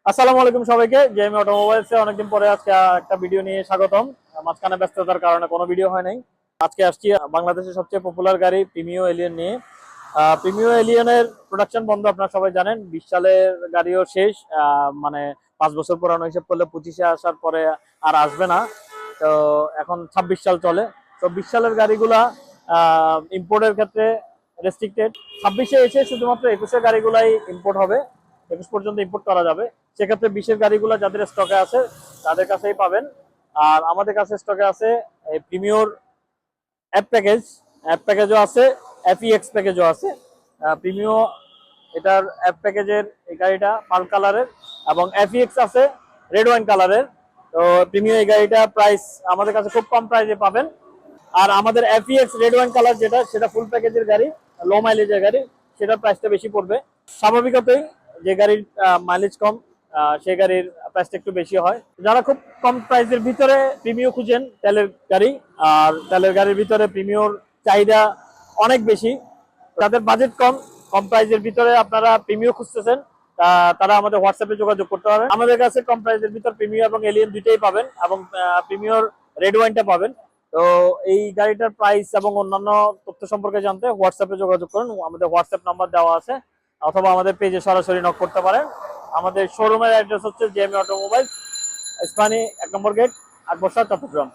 আসসালামু আলাইকুম সবাইকে। জেএমএ অটোমোবাইলসে অনেকদিন পরে আজকে একটা ভিডিও নিয়ে স্বাগতম। মাঝখানে ব্যস্ততার কারণে কোনো ভিডিও হয় নাই। আজকে আসছি বাংলাদেশের সবচেয়ে পপুলার গাড়ি প্রিমিও এলিয়ন নিয়ে। প্রিমিও এলিয়নের প্রোডাকশন বন্ধ, আপনারা সবাই জানেন। 20 সালের গাড়িও শেষ, মানে 5 বছর পুরানো হিসেব করলে 25-এ আসার পরে আর আসবে না। তো এখন 26 সাল চলে। তো 20 সালের গাড়িগুলা ইম্পোর্টের ক্ষেত্রে রেস্ট্রিক্টেড। 26-এ এসে শুধুমাত্র 21-এর গাড়িগুলাই ইম্পোর্ট হবে, 21 পর্যন্ত ইম্পোর্ট করা যাবে। সেক্ষেত্রে 20-এর গাড়িগুলো যাদের স্টকে আছে তাদের কাছেই পাবেন। আর আমাদের কাছে স্টকে আছে এই প্রিমিওর অ্যাপ প্যাকেজও আছে, এফইএক্স প্যাকেজও আছে। প্রিমিও এটার অ্যাপ প্যাকেজের এই গাড়িটা পার্ল কালারের, এবং এফইএক্স আছে রেড ওয়াইন কালারের। তো প্রিমিও এই গাড়িটা প্রাইস আমাদের কাছে খুব কম প্রাইসে পাবেন। আর আমাদের এফইএক্স রেড ওয়াইন কালার যেটা, সেটা ফুল প্যাকেজের গাড়ি, লো মাইলেজের গাড়ি, সেটার প্রাইসটা বেশি পড়বে। স্বাভাবিকতই যে গাড়ির মাইলেজ কম, সেই গাড়ির প্রাইসটা একটু বেশি হয়। যারা খুব কম প্রাইসের ভিতরে প্রিমিও খুঁজেন, তেলের গাড়ি, আর তেলের গাড়ির ভিতরে প্রিমিওর চাহিদা অনেক বেশি। তাদের বাজেট কম, কম প্রাইসের ভিতরে আপনারা প্রিমিও খুঁজতেছেন, তারা আমাদের হোয়াটসঅ্যাপে যোগাযোগ করতে পারেন। আমাদের কাছে কম প্রাইসের ভিতর প্রিমিও এবং এলিয়ন দুইটাই পাবেন, এবং প্রিমিওর রেড ওয়াইনটা পাবেন। তো এই গাড়িটার প্রাইস এবং অন্যান্য তথ্য সম্পর্কে জানতে হোয়াটসঅ্যাপে যোগাযোগ করুন। আমাদের হোয়াটসঅ্যাপ নাম্বার দেওয়া আছে, অথবা আমাদের পেজে সরাসরি নক করতে পারেন। আমাদের শোরুমের অ্যাড্রেস হচ্ছে জেএমএ অটোমোবাইলস, ইস্পাহানী 1 নম্বর গেট, আকবর শাহ, চট্টগ্রাম।